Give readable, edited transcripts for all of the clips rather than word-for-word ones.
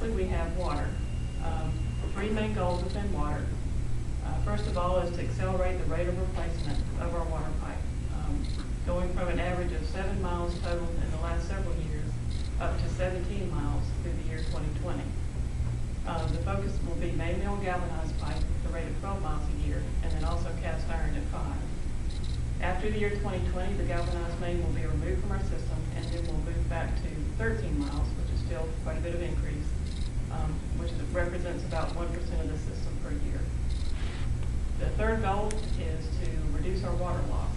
lastly, we have water. Three main goals within water. First of all is to accelerate the rate of replacement of our water pipe, going from an average of 7 miles total in the last several years up to 17 miles through the year 2020. The focus will be main mill galvanized pipe at the rate of 12 miles a year, and then also cast iron at 5. After the year 2020, the galvanized main will be removed from our system, and then we'll move back to 13 miles, which is still quite a bit of increase, which represents about 1% of the system per year. The third goal is to reduce our water loss,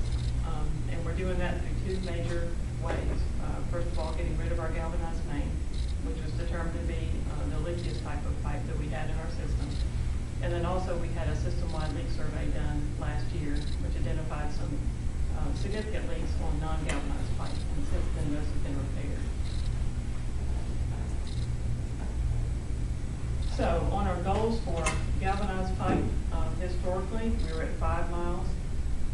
and we're doing that through two major ways. First of all, getting rid of our galvanized main, which was determined to be the leakiest type of pipe that we had in our system. And then also we had a system-wide leak survey done last year, which identified some significant leaks on non-galvanized pipe, and since then those have been repaired. So on our goals for galvanized pipe, historically we were at 5 miles.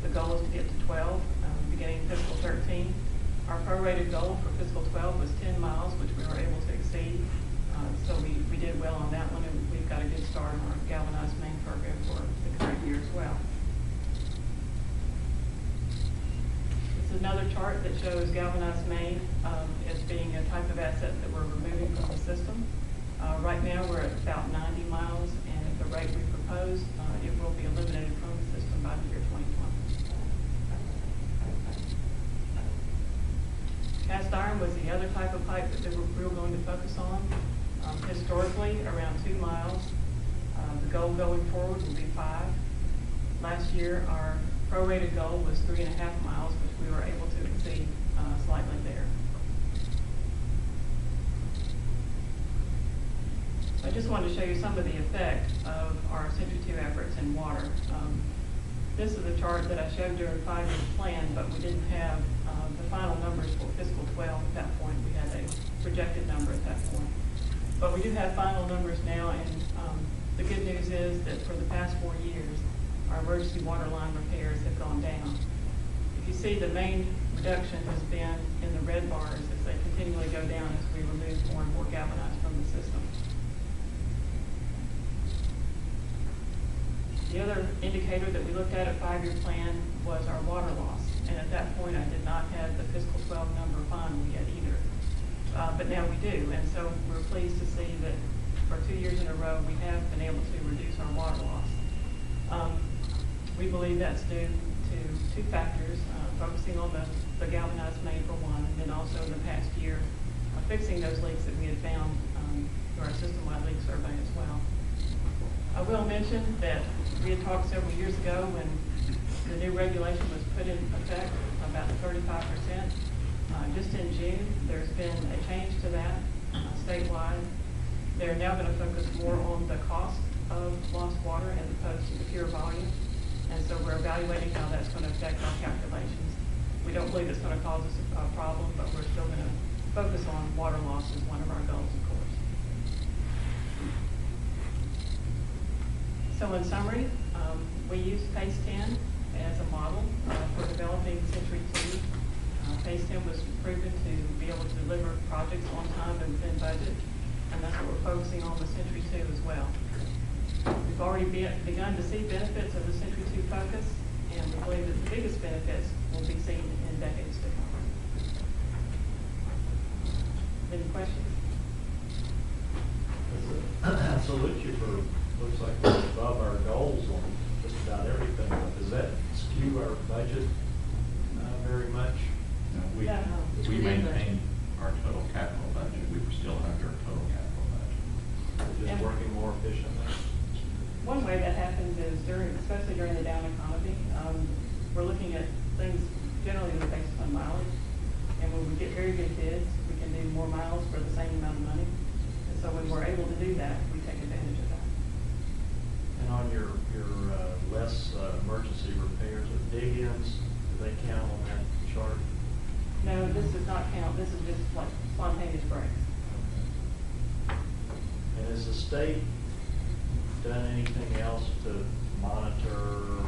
The goal is to get to 12, beginning fiscal 13. Our prorated goal for fiscal 12 was 10 miles, which we were able to exceed. So we did well on that one, and we've got a good start on our galvanized main program for the current year as well. This is another chart that shows galvanized main as being a type of asset that we're removing from the system. Right now we're at about 90 miles, and at the rate we propose, it will be eliminated from the system by the year 2020. Cast iron was the other type of pipe that we were going to focus on. Historically, around 2 miles. The goal going forward will be 5. Last year, our prorated goal was 3.5 miles, which we were able to exceed slightly there. I just wanted to show you some of the effect of our Century 2 efforts in water. This is a chart that I showed during the 5-year plan, but we didn't have the final numbers for fiscal 12 at that point. We had a projected number at that point. But we do have final numbers now, and the good news is that for the past 4 years, our emergency water line repairs have gone down. If you see, the main reduction has been in the red bars as they continually go down as we remove more and more galvanized from the system. The other indicator that we looked at 5-year plan was our water loss. And at that point, I did not have the fiscal 12 number final yet either. But now we do. And so we're pleased to see that for 2 years in a row, we have been able to reduce our water loss. We believe that's due to 2 factors, focusing on the galvanized main for one, and then also in the past year, fixing those leaks that we had found through our system-wide leak survey as well. I will mention that we had talked several years ago when the new regulation was put in effect about 35%. Just in June, there's been a change to that statewide. They're now going to focus more on the cost of lost water as opposed to the pure volume. And so we're evaluating how that's going to affect our calculations. We don't believe it's going to cause us a problem, but we're still going to focus on water loss as one of our goals, of course. So in summary, we use PACE 10 as a model for developing Century 2. PACE 10 was proven to be able to deliver projects on time and within budget, and that's what we're focusing on with Century 2 as well. We've already begun to see benefits of the Century 2 focus, and we believe that the biggest benefits will be seen in decades to come. Any questions? Salute you for, looks like we're above our goals on just about everything. Does that skew our budget very much? No, we maintained our total capital budget. We were still under our total capital budget. Just working more efficiently? One way that happens is especially during the down economy, we're looking at things generally that are based on mileage. And when we get very good bids, we can do more miles for the same amount of money. And so when we're able to do that, we take advantage of that. And on your less emergency repairs or dig-ins, do they count on that chart? No, this does not count. This is just like spontaneous breaks. And has the state done anything else to monitor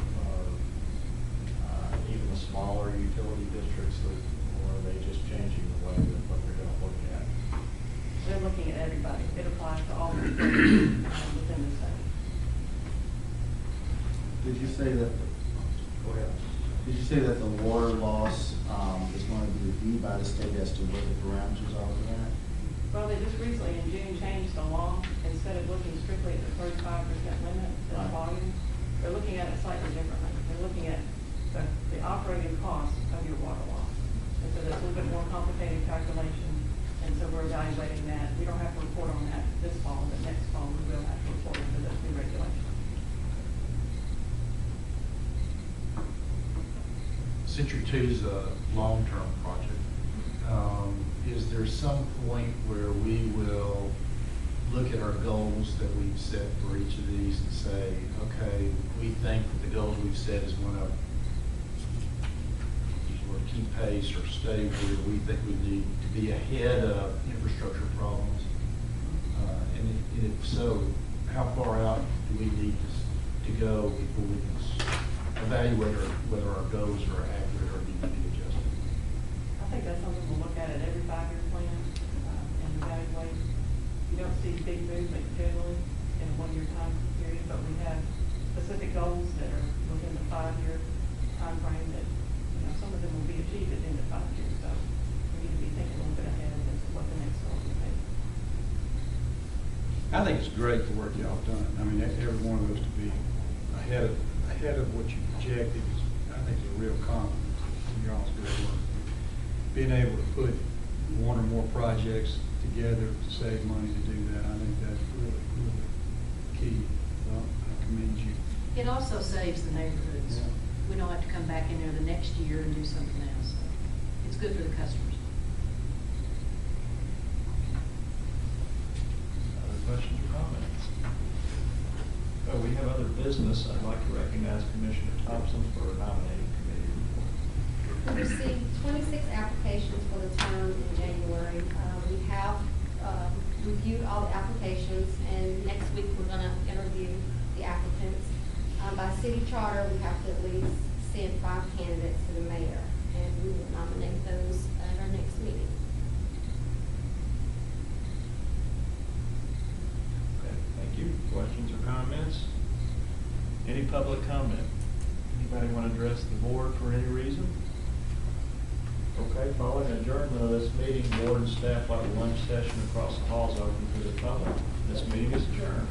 even the smaller utility districts, or are they just changing the way that what they're going to look at? They're looking at everybody. It applies to within the state. Did you say that, Go ahead. did you say that the water loss is going to be reviewed by the state as to what the parameters are for that? Well, they just recently in June changed the law. Instead of looking strictly at the 35% limit to the Right. volume, they're looking at it slightly differently. They're looking at the operating cost of your water loss. And so that's a little bit more complicated calculation. And so we're evaluating that. We don't have to report on that this fall, but next fall we will have to report under those new regulations. Century 2 is a long-term project. Is there some point where we will look at our goals that we've set for each of these and say, okay, we think that the goals we've set is going to keep pace or stay where we think we need to be ahead of infrastructure problems? And if so, how far out do we need to go before we can evaluate whether our goals are accurate or need to be adjusted? I think that's something we'll look at every 5-year plan and evaluate. You don't see big movement generally in a 1-year time period, but we have specific goals that are within the 5-year time frame that, some of them will be achieved at the end of 5 years. So we need to be thinking a little bit ahead as to what the next goal will be. I think it's great the work y'all done. I mean, every one of us to be ahead of what you projected is, I think, is a real compliment to y'all's good work. Being able to put one or more projects together to save money to do that, I think that's really, really key. So I commend you. It also saves the neighborhoods. Yeah. We don't have to come back in there the next year and do something else. So it's good for the customers. Other questions or comments? Oh, we have other business. I'd like to recognize Commissioner Thompson for a nominating committee report. We received 26 applications for the term in January. We have reviewed all the applications, and next week we're going to interview the applicants. By city charter, we have to at least send 5 candidates to the mayor, and we will nominate those at our next meeting. Okay, thank you. Questions or comments? Any public comment? Anybody want to address the board for any reason? Okay, following adjournment of this meeting, board and staff like a lunch session across the halls open to the public. This meeting is adjourned.